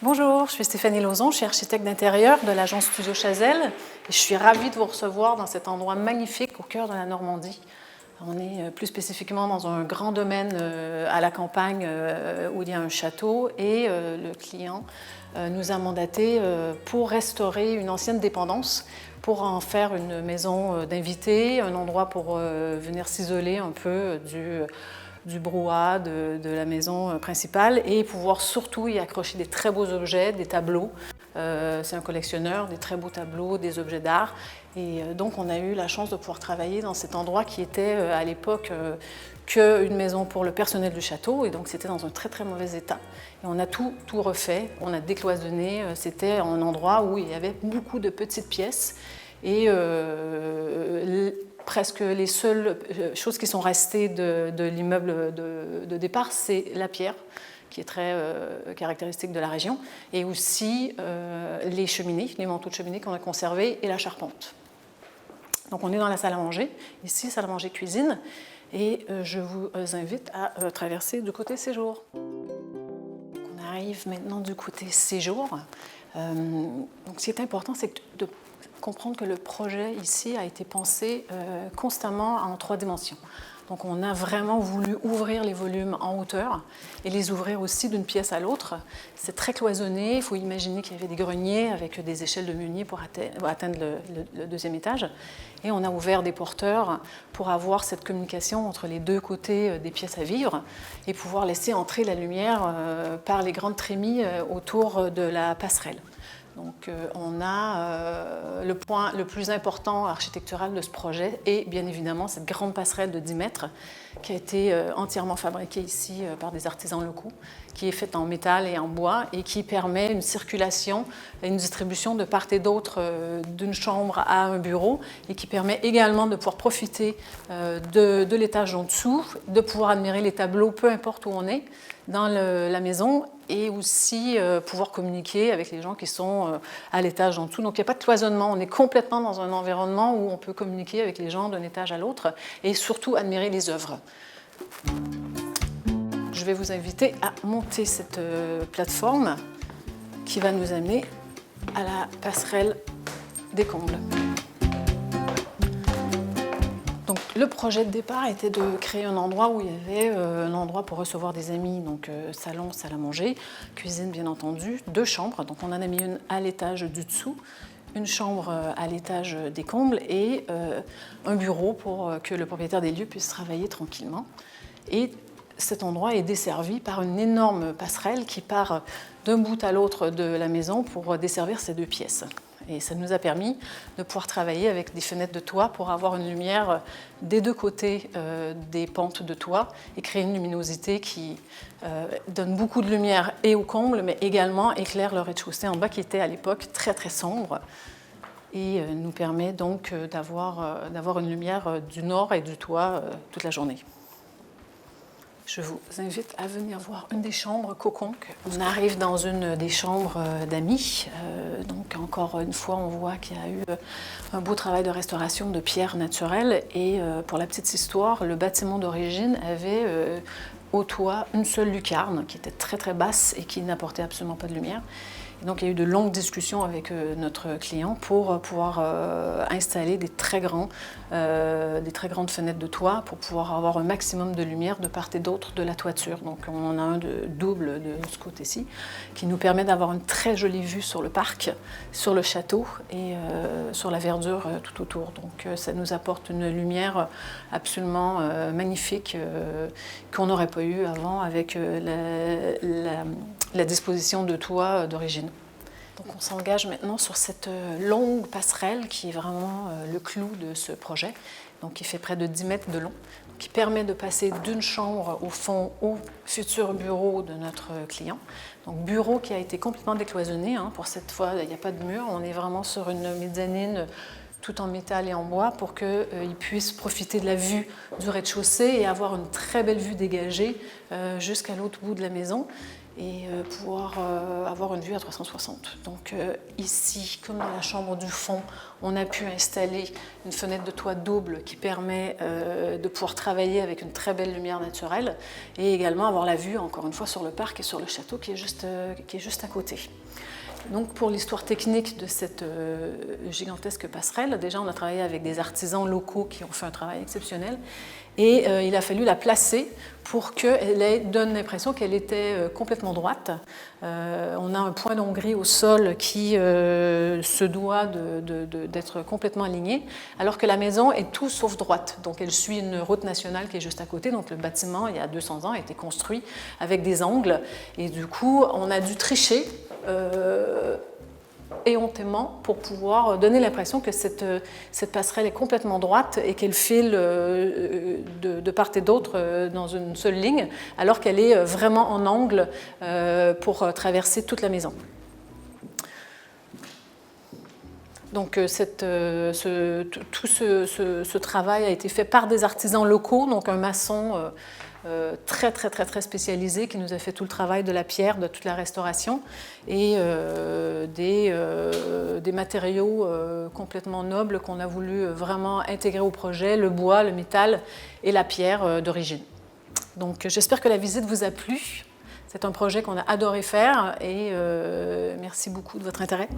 Bonjour, je suis Stéphanie Lauzon, je suis architecte d'intérieur de l'agence Studio Chazelle et je suis ravie de vous recevoir dans cet endroit magnifique au cœur de la Normandie. On est plus spécifiquement dans un grand domaine à la campagne où il y a un château et le client nous a mandaté pour restaurer une ancienne dépendance, pour en faire une maison d'invités, un endroit pour venir s'isoler un peu du brouhaha de la maison principale et pouvoir surtout y accrocher des très beaux objets, des tableaux. C'est un collectionneur, des très beaux tableaux, des objets d'art. Et donc on a eu la chance de pouvoir travailler dans cet endroit qui était à l'époque qu'une maison pour le personnel du château. Et donc c'était dans un très très mauvais état. Et on a tout refait, on a décloisonné. C'était un endroit où il y avait beaucoup de petites pièces. Et presque les seules choses qui sont restées de l'immeuble de départ, c'est la pierre, qui est très caractéristique de la région, et aussi les cheminées, les manteaux de cheminée qu'on a conservés, et la charpente. Donc on est dans la salle à manger, ici, salle à manger cuisine, et je vous invite à traverser du côté séjour. On arrive maintenant du côté séjour. Donc ce qui est important, c'est de comprendre que le projet ici a été pensé constamment en 3 dimensions. Donc on a vraiment voulu ouvrir les volumes en hauteur et les ouvrir aussi d'une pièce à l'autre. C'est très cloisonné, il faut imaginer qu'il y avait des greniers avec des échelles de meunier pour atteindre le 2e étage. Et on a ouvert des porteurs pour avoir cette communication entre les 2 côtés des pièces à vivre et pouvoir laisser entrer la lumière par les grandes trémies autour de la passerelle. Donc on a le point le plus important architectural de ce projet et bien évidemment cette grande passerelle de 10 mètres qui a été entièrement fabriquée ici par des artisans locaux, qui est faite en métal et en bois et qui permet une circulation et une distribution de part et d'autre d'une chambre à un bureau et qui permet également de pouvoir profiter de l'étage en dessous, de pouvoir admirer les tableaux peu importe où on est dans la maison et aussi pouvoir communiquer avec les gens qui sont à l'étage en dessous. Donc il n'y a pas de cloisonnement, on est complètement dans un environnement où on peut communiquer avec les gens d'un étage à l'autre et surtout admirer les œuvres. Je vais vous inviter à monter cette plateforme qui va nous amener à la passerelle des combles. Donc, le projet de départ était de créer un endroit où il y avait un endroit pour recevoir des amis, donc salon, salle à manger, cuisine bien entendu, 2 chambres. Donc on en a mis une à l'étage du dessous, une chambre à l'étage des combles et un bureau pour que le propriétaire des lieux puisse travailler tranquillement. Et cet endroit est desservi par une énorme passerelle qui part d'un bout à l'autre de la maison pour desservir ces 2 pièces. Et ça nous a permis de pouvoir travailler avec des fenêtres de toit pour avoir une lumière des 2 côtés des pentes de toit et créer une luminosité qui donne beaucoup de lumière et au comble, mais également éclaire le rez-de-chaussée en bas qui était à l'époque très très sombre et nous permet donc d'avoir une lumière du nord et du toit toute la journée. Je vous invite à venir voir une des chambres Coconque. On arrive dans une des chambres d'amis. Donc encore une fois, on voit qu'il y a eu un beau travail de restauration de pierres naturelles. Et pour la petite histoire, le bâtiment d'origine avait au toit une seule lucarne qui était très très basse et qui n'apportait absolument pas de lumière. Et donc il y a eu de longues discussions avec notre client pour pouvoir installer des très grandes fenêtres de toit pour pouvoir avoir un maximum de lumière de part et d'autre de la toiture. Donc on a un double de ce côté-ci qui nous permet d'avoir une très jolie vue sur le parc, sur le château et sur la verdure tout autour. Donc ça nous apporte une lumière absolument magnifique qu'on n'aurait pas eu avant avec la disposition de toit d'origine. Donc on s'engage maintenant sur cette longue passerelle qui est vraiment le clou de ce projet, donc qui fait près de 10 mètres de long, qui permet de passer d'une chambre au fond au futur bureau de notre client. Donc bureau qui a été complètement décloisonné, pour cette fois il n'y a pas de mur, on est vraiment sur une mezzanine tout en métal et en bois, pour qu'ils puissent profiter de la vue du rez-de-chaussée et avoir une très belle vue dégagée jusqu'à l'autre bout de la maison, et pouvoir avoir une vue à 360. Donc ici, comme dans la chambre du fond, on a pu installer une fenêtre de toit double qui permet de pouvoir travailler avec une très belle lumière naturelle, et également avoir la vue, encore une fois, sur le parc et sur le château qui est juste à côté. Donc pour l'histoire technique de cette gigantesque passerelle, déjà on a travaillé avec des artisans locaux qui ont fait un travail exceptionnel, et il a fallu la placer pour qu'elle donne l'impression qu'elle était complètement droite. On a un point d'Hongrie au sol qui se doit d'être complètement aligné, alors que la maison est tout sauf droite. Donc elle suit une route nationale qui est juste à côté. Donc le bâtiment, il y a 200 ans, a été construit avec des angles, et du coup on a dû tricher éhontément pour pouvoir donner l'impression que cette passerelle est complètement droite et qu'elle file de part et d'autre dans une seule ligne, alors qu'elle est vraiment en angle pour traverser toute la maison. Donc tout ce travail a été fait par des artisans locaux, donc un maçon très spécialisé qui nous a fait tout le travail de la pierre, de toute la restauration, et des matériaux complètement nobles qu'on a voulu vraiment intégrer au projet, le bois, le métal et la pierre d'origine. Donc j'espère que la visite vous a plu. C'est un projet qu'on a adoré faire, et merci beaucoup de votre intérêt.